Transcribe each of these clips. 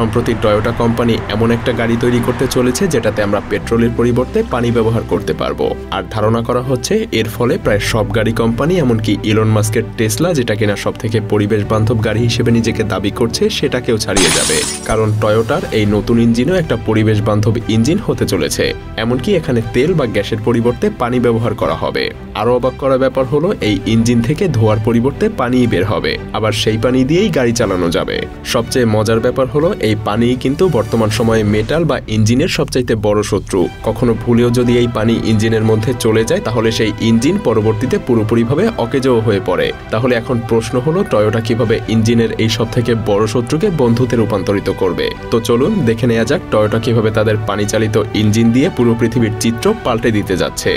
সম্প্রতি Toyota company এমন একটা গাড়ি তৈরি করতে চলেছে যেটাতে আমরা পেট্রোলের পরিবর্তে পানি ব্যবহার করতে পারবো। আর ধারণা করা হচ্ছে এর ফলে প্রায় সব গাড়ি কোম্পানি, এমনকি ইলন মাস্কের টেসলা, যেটা কিনা সবথেকে পরিবেশ বান্ধব গাড়ি হিসেবে নিজেকে দাবি করছে, সেটাকেও ছাড়িয়ে যাবে। কারণ টয়োটার এই নতুন ইঞ্জিনও একটা পরিবেশ বান্ধব ইঞ্জিন হতে চলেছে। এমনকি এখানে তেল বা গ্যাসের পরিবর্তে পানি ব্যবহার করা হবে। আরও অবাক করা ব্যাপার হলো এই ইঞ্জিন থেকে ধোঁয়ার পরিবর্তে পানিই বের হবে, আবার সেই পানি দিয়েই গাড়ি চালানো যাবে। সবচেয়ে মজার ব্যাপার হলো এই পানিই কিন্তু বর্তমান সময়ে মেটাল বা ইঞ্জিনের সবচাইতে বড় শত্রু। কখনো ভুলেও যদি এই পানি ইঞ্জিনের মধ্যে চলে যায় তাহলে সেই ইঞ্জিন পরবর্তীতে পুরোপুরিভাবে অকেজো হয়ে পড়ে। তাহলে এখন প্রশ্ন হলো টয়োটা কিভাবে ইঞ্জিনের এই সব থেকে বড় শত্রুকে বন্ধুতে রূপান্তরিত করবে। তো চলুন দেখে নেওয়া যাক টয়োটা কিভাবে তাদের পানিচালিত ইঞ্জিন দিয়ে পুরো পৃথিবীর চিত্র পাল্টে দিতে যাচ্ছে।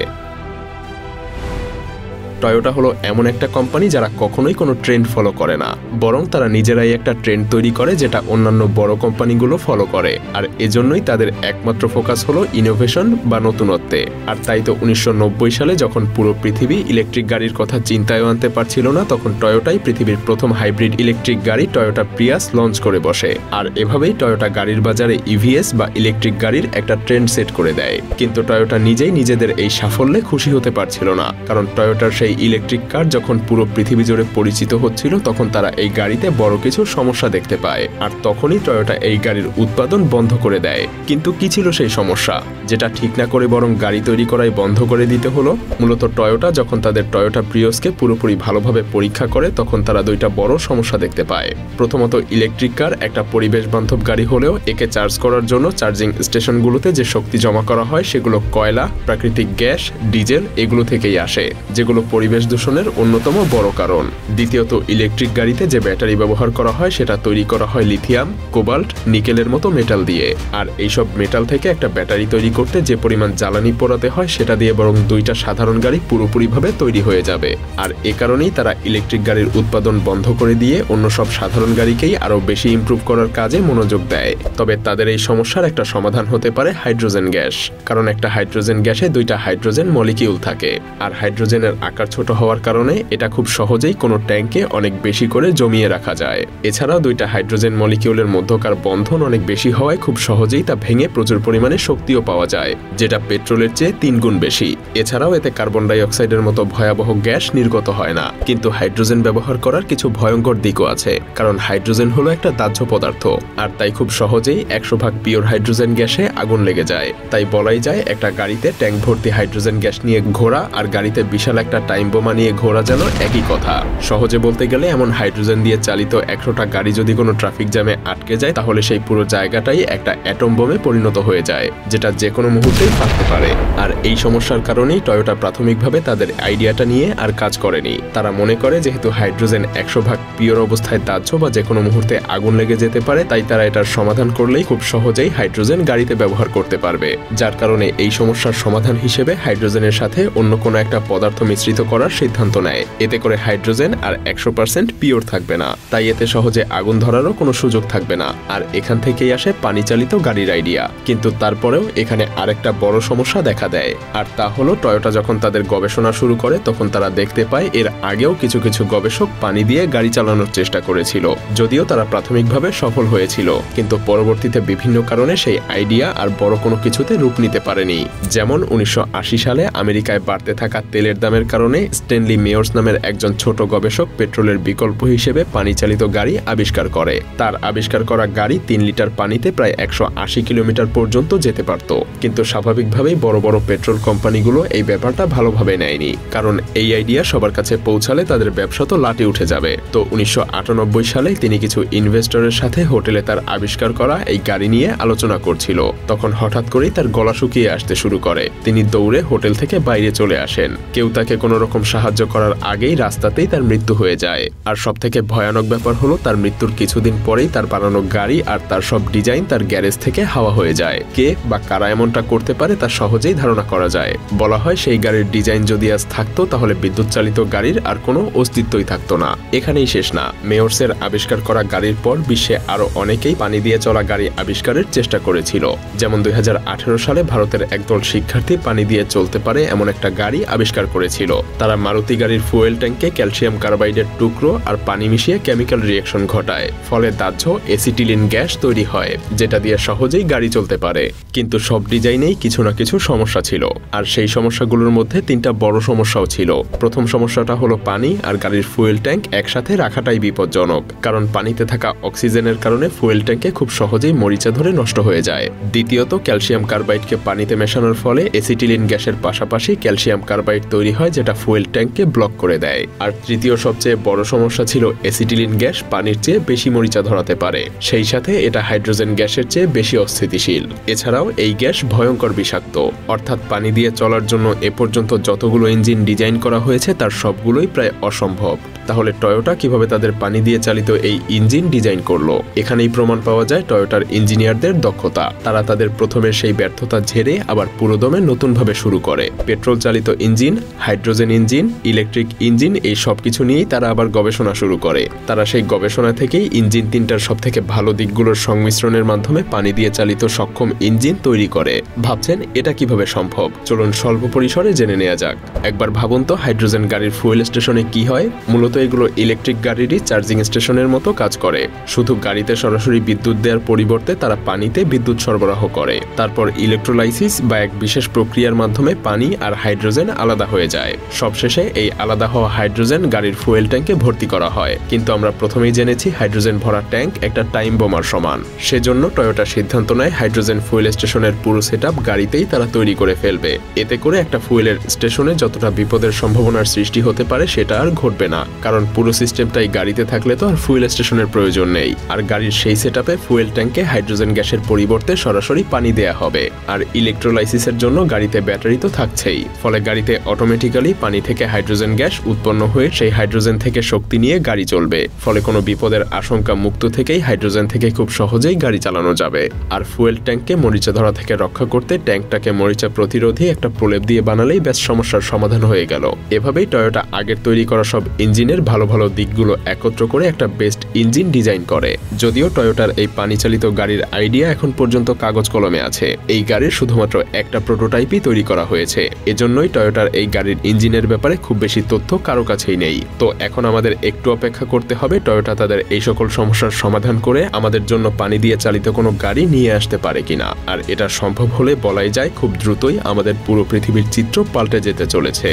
টয়োটা হলো এমন একটা কোম্পানি যারা কখনোই কোনো ট্রেন্ড ফলো করে না, বরং তারা নিজেরাই একটা ট্রেন্ড তৈরি করে যেটা অন্যান্য বড় কোম্পানিগুলো ফলো করে। আর এজন্যই তাদের একমাত্র ফোকাস হলো ইনোভেশন বা নতুনত্বে। আর তাই তো 1990 সালে যখন পুরো পৃথিবী ইলেকট্রিক গাড়ির কথা চিন্তায়ও আনতে পারছিল না, তখন টয়োটাই পৃথিবীর প্রথম হাইব্রিড ইলেকট্রিক গাড়ি টয়োটা প্রিয়াস লঞ্চ করে বসে। আর এভাবেই টয়োটা গাড়ির বাজারে ইভিএস বা ইলেকট্রিক গাড়ির একটা ট্রেন্ড সেট করে দেয়। কিন্তু টয়োটা নিজেই নিজেদের এই সাফল্যে খুশি হতে পারছিল না, কারণ টয়োটার সেই ইলেকট্রিক কার যখন পুরো পৃথিবী জুড়ে পরিচিত হচ্ছিল তখন তারা এই গাড়িতে বড় কিছু সমস্যা দেখতে পায়। আর তখনই টয়োটা এই গাড়ির উৎপাদন বন্ধ করে দেয়। কিন্তু কি ছিল সেই সমস্যা, যেটা ঠিক না করে বরং গাড়ি তৈরি করাই বন্ধ করে দিতে হলো? মূলত টয়োটা যখন তাদের টয়োটা প্রিয়াসকে পুরোপুরি ভালোভাবে পরীক্ষা করে তখন তারা দুইটা বড় সমস্যা দেখতে পায়। প্রথমত, ইলেকট্রিক কার একটা পরিবেশ বান্ধব গাড়ি হলেও একে চার্জ করার জন্য চার্জিং স্টেশনগুলোতে যে শক্তি জমা করা হয় সেগুলো কয়লা, প্রাকৃতিক গ্যাস, ডিজেল এগুলো থেকেই আসে, যেগুলো পরিবেশ দূষণের অন্যতম বড় কারণ। দ্বিতীয়ত, ইলেকট্রিক গাড়িতে যে ব্যাটারি ব্যবহার করা হয় সেটা তৈরি করা হয় লিথিয়াম, কোবাল্ট, নিকেলের মতো মেটাল দিয়ে। আর এইসব মেটাল থেকে একটা ব্যাটারি তৈরি করতে যে পরিমাণ জ্বালানি পোড়াতে হয় সেটা দিয়ে বরং দুইটা সাধারণ গাড়ি পুরোপুরিভাবে তৈরি হয়ে যাবে। আর এ কারণেই তারা ইলেকট্রিক গাড়ির উৎপাদন বন্ধ করে দিয়ে অন্য সব সাধারণ গাড়িকেই আরও বেশি ইমপ্রুভ করার কাজে মনোযোগ দেয়। তবে তাদের এই সমস্যার একটা সমাধান হতে পারে হাইড্রোজেন গ্যাস, কারণ একটা হাইড্রোজেন গ্যাসে দুইটা হাইড্রোজেন মলিকিউল থাকে। আর হাইড্রোজেনের আকার ছোট হওয়ার কারণে এটা খুব সহজেই কোনো ট্যাঙ্কে অনেক বেশি করে জমিয়ে রাখা যায়। এছাড়াও দুইটা হাইড্রোজেন মলিকিউলের মধ্যকার বন্ধন অনেক বেশি হওয়ায় খুব সহজেই তা ভেঙে প্রচুর পরিমাণে শক্তিও পাওয়া যায়, যেটা পেট্রোলের চেয়ে 3 গুণ বেশি। এছাড়াও এতে কার্বন ডাই অক্সাইডের মতো ভয়াবহ গ্যাস নির্গত হয় না। কিন্তু হাইড্রোজেন ব্যবহার করার কিছু ভয়ঙ্কর দিকও আছে, কারণ হাইড্রোজেন হলো একটা দাহ্য পদার্থ। আর তাই খুব সহজেই 100% পিওর হাইড্রোজেন গ্যাসে আগুন লেগে যায়। তাই বলাই যায় একটা গাড়িতে ট্যাঙ্ক ভর্তি হাইড্রোজেন গ্যাস নিয়ে ঘোরা আর গাড়িতে বিশাল একটা টাইম বোমা নিয়ে ঘোরা যেন একই কথা। সহজে বলতে গেলে এমন হাইড্রোজেন দিয়ে চালিত 100টা গাড়ি যদি কোনো ট্রাফিক জ্যামে আটকে যায় তাহলে সেই পুরো জায়গাটাই একটা অ্যাটম বোমে পরিণত হয়ে যায়, যেটা যে কোনো মুহূর্তেই ফাটতে পারে। আর এই সমস্যার কারণেই টয়োটা প্রাথমিকভাবে তাদের আইডিয়াটা নিয়ে আর কাজ করেনি। তারা মনে করে যেহেতু হাইড্রোজেন 100% পিওর অবস্থায় দাহ্য বা যে কোনো মুহূর্তে আগুন লেগে যেতে পারে, তাই তারা এটার সমাধান করলেই খুব সহজেই হাইড্রোজেন গাড়িতে ব্যবহার করতে পারবে। যার কারণে এই সমস্যার সমাধান হিসেবে হাইড্রোজেনের সাথে অন্য কোনো একটা পদার্থ মিশ্রিত করার সিদ্ধান্ত নেয়। এতে করে হাইড্রোজেন আর 100% পিওর থাকবে না, তাই এতে সহজে আগুন ধরারও কোনো সুযোগ থাকবে না। আর এখান থেকেই আসে পানিচালিত গাড়ির আইডিয়া। কিন্তু তারপরেও এখানে আরেকটা বড় সমস্যা দেখা দেয়, আর তা হলো টয়োটা যখন তাদের গবেষণা শুরু করে তখন তারা দেখতে পায় এর আগেও কিছু কিছু গবেষক পানি দিয়ে গাড়ি চালানোর চেষ্টা করেছিল, যদিও তারা প্রাথমিকভাবে সফল হয়েছিল, কিন্তু পরবর্তীতে বিভিন্ন কারণে সেই আইডিয়া আর বড় কোনো কিছুতে রূপ নিতে পারেনি। যেমন 1980 সালে আমেরিকায় বাড়তে থাকা তেলের দামের কারণে স্ট্যানলি মেয়র্স নামের একজন ছোট গবেষক পেট্রোলের বিকল্প হিসেবে পানিচালিত গাড়ি আবিষ্কার করে। তার আবিষ্কার করা গাড়ি 3 লিটার পানিতে প্রায় 180 কিলোমিটার পর্যন্ত যেতে পারত। কিন্তু স্বাভাবিকভাবেই বড় বড় পেট্রোল কোম্পানিগুলো এই ব্যাপারটা ভালোভাবে নেয়নি, কারণ এই আইডিয়া সবার কাছে পৌঁছালে তাদের ব্যবসা তো লাটে উঠে যাবে। তো 1998 সালে তিনি কিছু ইনভেস্টরের সাথে হোটেলে তার আবিষ্কার করা এই গাড়ি নিয়ে আলোচনা করছিল। তখন হঠাৎ করেই তার গলা শুকিয়ে আসতে শুরু করে। তিনি দৌড়ে হোটেল থেকে বাইরে চলে আসেন। কেউ তাকে কোনো রকম সাহায্য করার আগেই রাস্তাতেই তার মৃত্যু হয়ে যায়। আর সবথেকে ভয়ানক ব্যাপার হলো তার মৃত্যুর কিছুদিন পরেই তার বানানো গাড়ি আর তার সব ডিজাইন তার গ্যারেজ থেকে হাওয়া হয়ে যায়। কে বা কারা এমনটা করতে পারে তা সহজেই ধারণা করা যায়। বলা হয় সেই গাড়ির ডিজাইন যদি আজ থাকতো তাহলে বিদ্যুৎ চালিত গাড়ির আর কোনো অস্তিত্বই থাকতো না। এখানেই শেষ না, মেয়র্সের আবিষ্কার করা গাড়ির পর বিশ্বে আরো অনেকেই পানি দিয়ে চলা গাড়ি আবিষ্কারের চেষ্টা করেছিল। যেমন 2018 সালে ভারতের একদল শিক্ষার্থী পানি দিয়ে চলতে পারে এমন একটা গাড়ি আবিষ্কার করেছিল, তারা মারুতি গাড়ির ফুয়েল ট্যাঙ্কে ক্যালসিয়াম কার্বাইডের টুকরো আর পানি মিশিয়ে কেমিক্যাল রিঅ্যাকশন ঘটায়, ফলে দাহ্য এসিটিলিন গ্যাস তৈরি হয়, যেটা দিয়ে সহজেই গাড়ি চলতে পারে। কিন্তু সব ডিজাইনেই কিছু না কিছু সমস্যা ছিল, আর সেই সমস্যাগুলোর মধ্যে 3টা বড় সমস্যাও ছিল। প্রথম সমস্যাটা হলো পানি আর গাড়ির ফুয়েল ট্যাঙ্ক একসাথে রাখাটাই বিপজ্জনক, কারণ পানিতে থাকা অক্সিজেনের কারণে ফুয়েল ট্যাঙ্কে খুব সহজেই মরিচা ধরে নষ্ট হয়ে যায়। দ্বিতীয়ত, ক্যালসিয়াম কার্বাইডকে পানিতে মেশানোর ফলে এসিটিলিন গ্যাসের পাশাপাশি ক্যালসিয়াম কার্বাইড তৈরি হয়, যেটা ফুয়েল ট্যাঙ্ককে ব্লক করে দেয়। আর তৃতীয় সবচেয়ে বড় সমস্যা ছিল এসিটিলিন গ্যাস পানির চেয়ে বেশি মরিচা ধরাতে পারে, সেই সাথে এটা হাইড্রোজেন গ্যাসের চেয়ে বেশি অস্থিতিশীল। এছাড়াও এই গ্যাস ভয়ঙ্কর বিষাক্ত, অর্থাৎ পানি দিয়ে চলার জন্য এ পর্যন্ত যতগুলো ইঞ্জিন ডিজাইন করা হয়েছে তার সবগুলোই প্রায় অসম্ভব। তাহলে টয়োটা কিভাবে তাদের পানি দিয়ে চালিত এই ইঞ্জিন ডিজাইন করলো? এখানেই প্রমাণ পাওয়া যায় টয়োটার ইঞ্জিনিয়ারদের দক্ষতা। তারা তাদের প্রথমের সেই ব্যর্থতা ঝেড়ে আবার পুরোদমে নতুনভাবে শুরু করে। পেট্রোল চালিত engine, hydrogen engine, electric engine, এই সব কিছু নিয়েই তারা আবার গবেষণা শুরু করে। তারা সেই গবেষণা থেকেই ইঞ্জিন 3টার সবথেকে ভালো দিকগুলোর সংমিশ্রণের মাধ্যমে পানি দিয়ে চালিত সক্ষম ইঞ্জিন তৈরি করে। ভাবছেন এটা কিভাবে সম্ভব? চলুন স্বল্প পরিসরে জেনে নেওয়া যাক। একবার ভাবুন তো, হাইড্রোজেন গাড়ির ফুয়েল স্টেশনে কি হয়? মূলত এগুলো ইলেকট্রিক গাড়িরই চার্জিং স্টেশনের মতো কাজ করে। শুধু গাড়িতে সরাসরি বিদ্যুৎ দেওয়ার পরিবর্তে তারা পানিতে বিদ্যুৎ সরবরাহ করে। তারপর ইলেকট্রোলাইসিস বা এক বিশেষ প্রক্রিয়ার মাধ্যমে পানি আর হাইড্রোজেন আলাদা হয়ে যায়। সবশেষে এই আলাদা হওয়া হাইড্রোজেন গাড়ির ফুয়েল ট্যাঙ্কে ভর্তি করা হয়। কিন্তু আমরা প্রথমেই জেনেছি হাইড্রোজেন ভরা ট্যাঙ্ক একটা টাইম বোমার সমান। সেজন্য টয়োটা সিদ্ধান্ত নেয় হাইড্রোজেন ফুয়েল স্টেশনের পুরো সেটআপ গাড়িতেই তারা তৈরি করে ফেলবে। এতে করে একটা ফুয়েলের স্টেশনে যতটা বিপদের সম্ভাবনার সৃষ্টি হতে পারে সেটা আর ঘটবে না, কারণ পুরো সিস্টেমটাই গাড়িতে থাকলে তো আর ফুয়েল স্টেশনের প্রয়োজন নেই। আর গাড়ির সেই সেটআপে ফুয়েল ট্যাঙ্কে হাইড্রোজেন গ্যাসের পরিবর্তে সরাসরি পানি দেয়া হবে। আর ইলেকট্রোলাইসিসের জন্য গাড়িতে ব্যাটারি তো থাকছেই, ফলে গাড়িতে অটোমেটিক্যালি পানি থেকে হাইড্রোজেন গ্যাস উৎপন্ন হয়ে সেই হাইড্রোজেন থেকে শক্তি নিয়ে গাড়ি চলবে। ফলে কোনো বিপদের আশঙ্কা মুক্ত থেকেই হাইড্রোজেন থেকে খুব সহজেই গাড়ি চালানো যাবে। আর ফুয়েল ট্যাঙ্ককে মরিচা ধরা থেকে রক্ষা করতে ট্যাঙ্কটাকে মরিচা প্রতিরোধী একটা প্রলেপ দিয়ে বানালেই ব্যাস সমস্যার সমাধান হয়ে গেল। এভাবেই টয়োটা আগের তৈরি করা সব ইঞ্জিনের ভালো ভালো দিকগুলো একত্র করে একটা বেস্ট ইঞ্জিন ডিজাইন করে। যদিও টয়োটার এই পানি চালিত গাড়ির আইডিয়া এখন পর্যন্ত কাগজ কলমে আছে, এই গাড়ির শুধুমাত্র একটা প্রোটোটাইপই তৈরি করা হয়েছে। এজন্যই টয়োটার এই গাড়ির ইঞ্জিনের ব্যাপারে খুব বেশি তথ্য কারো কাছেই নেই। তো এখন আমাদের একটু অপেক্ষা করতে হবে টয়োটা তাদের এই সকল সমস্যার সমাধান করে আমাদের জন্য পানি দিয়ে চালিত কোনো গাড়ি নিয়ে আসতে পারে কিনা। আর এটা সম্ভব হলে বলাই যায় খুব দ্রুতই আমাদের পুরো পৃথিবীর চিত্র পাল্টে যেতে চলেছে।